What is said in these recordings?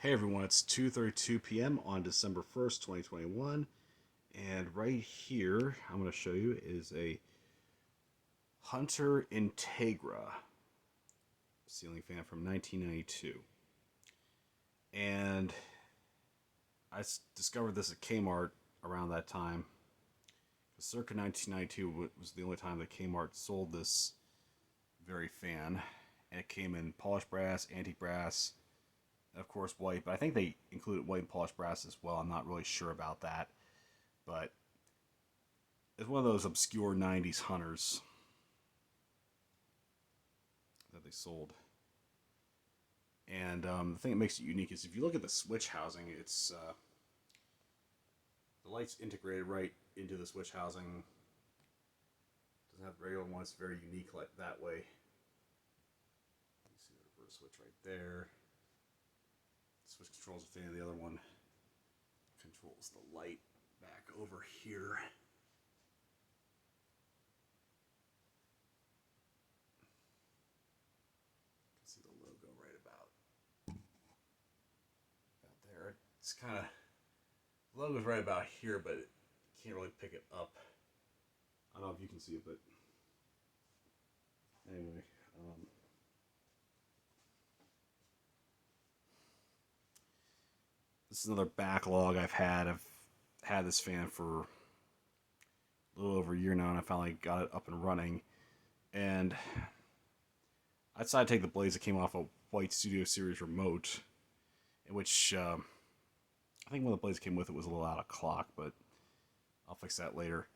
Hey everyone, it's 2:32 p.m. on December 1st, 2021, and right here I'm going to show you is a Hunter Integra ceiling fan from 1992. And discovered this at Kmart around that time. Circa 1992 was the only time that Kmart sold this very fan, and it came in polished brass, antique brass, of course white, but I think they included white and polished brass as well. I'm not really sure about that, but it's one of those obscure 90s hunters that they sold. And the thing that makes it unique is if you look at the switch housing, it's the light's integrated right into the switch housing. Doesn't have the regular one, it's very unique like that way. You see the reverse switch right there. Switch controls the fan, the other one controls the light back over here. You can see the logo right about there. It's kind of, the logo's right about here, but you can't really pick it up. I don't know if you can see it, but anyway. This is another backlog I've had. I've had this fan for a little over a year now, and I finally got it up and running. And I decided to take the blades that came off a white Studio Series remote, in which I think one of the blades that came with it was a little out of clock, but I'll fix that later.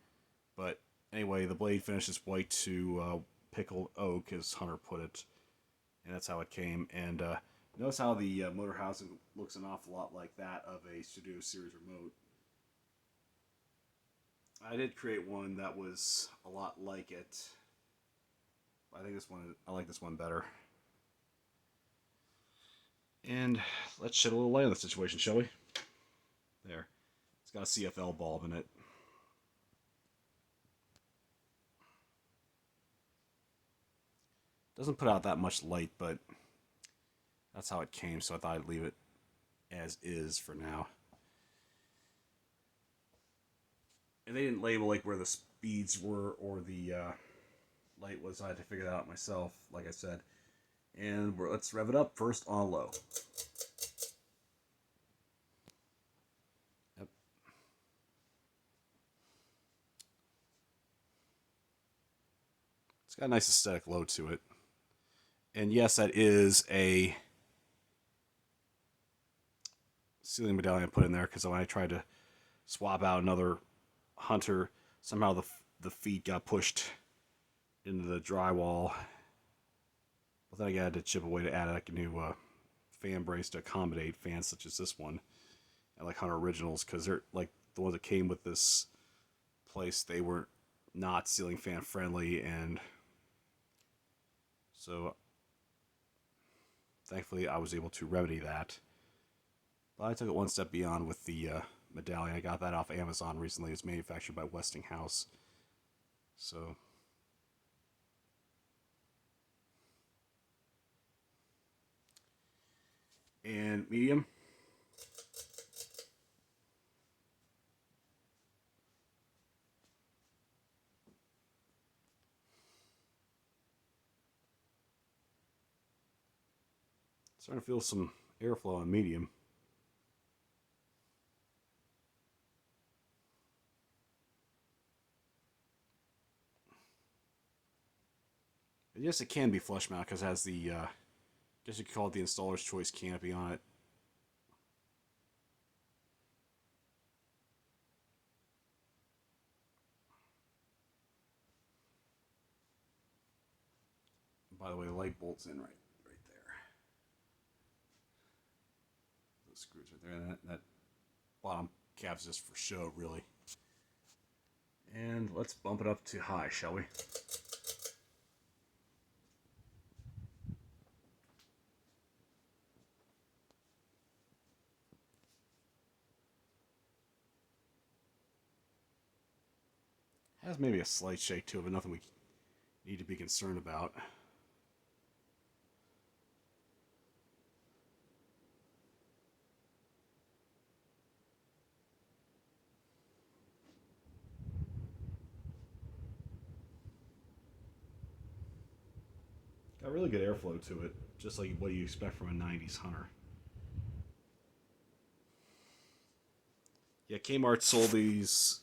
But anyway, the blade finishes white to pickled oak, as Hunter put it, and that's how it came. And notice how the motor housing looks an awful lot like that of a Studio Series remote. I did create one that was a lot like it. I think I like this one better. And let's shed a little light on the situation, shall we? There. It's got a CFL bulb in it. Doesn't put out that much light, but that's how it came, so I thought I'd leave it as is for now. And they didn't label like where the speeds were or the light was. So I had to figure that out myself, like I said. And let's rev it up first on low. Yep. It's got a nice aesthetic low to it. And yes, that is a ceiling medallion I put in there because when I tried to swap out another Hunter, somehow the feet got pushed into the drywall. But then I had to chip away to add like a new fan brace to accommodate fans such as this one, and like Hunter Originals, because they're like the ones that came with this place. They were not ceiling fan friendly, and so thankfully I was able to remedy that. But I took it one step beyond with the medallion. I got that off Amazon recently. It's manufactured by Westinghouse. So and medium. Starting to feel some airflow on medium. Yes, it can be flush mount because it has the, I guess you could call it the installer's choice canopy on it. By the way, the light bolt's in right there. Those screws right there. And that bottom cap's just for show, really. And let's bump it up to high, shall we? Has maybe a slight shake to it, but nothing we need to be concerned about. Got really good airflow to it, just like what you expect from a '90s Hunter. Yeah, Kmart sold these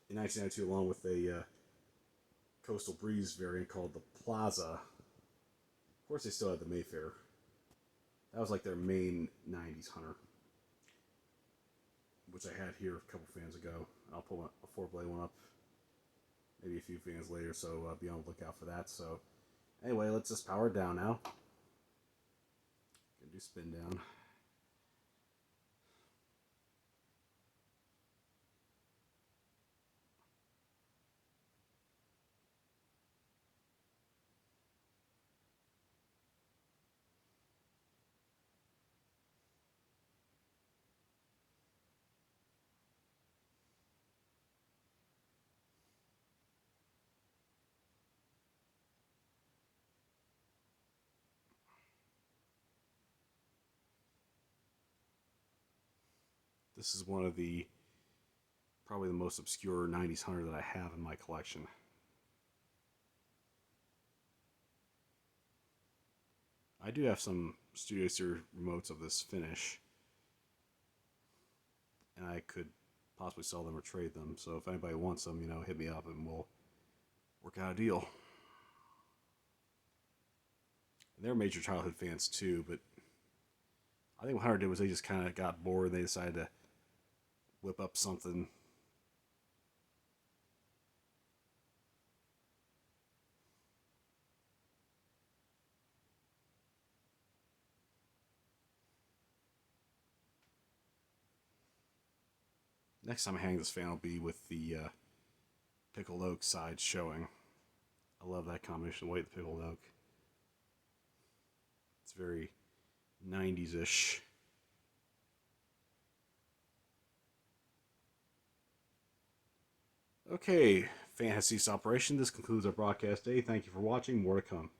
in 1992 along with a Coastal Breeze variant called the Plaza. Of course, they still had the Mayfair. That was like their main '90s Hunter, which I had here a couple fans ago. I'll pull a 4-blade one up maybe a few fans later, so be on the lookout for that. So, anyway, let's just power it down now. Gonna do spin down. This is one of the probably the most obscure '90s Hunter that I have in my collection. I do have some Studio Series remotes of this finish, and I could possibly sell them or trade them. So if anybody wants them, hit me up and we'll work out a deal. And they're major childhood fans too, but I think what Hunter did was they just kind of got bored. And they decided to whip up something. Next time I hang this fan will be with the pickled oak side showing. I love that combination of white and pickled oak. It's very 90s-ish. Okay, fan has ceased operation. This concludes our broadcast day. Thank you for watching. More to come.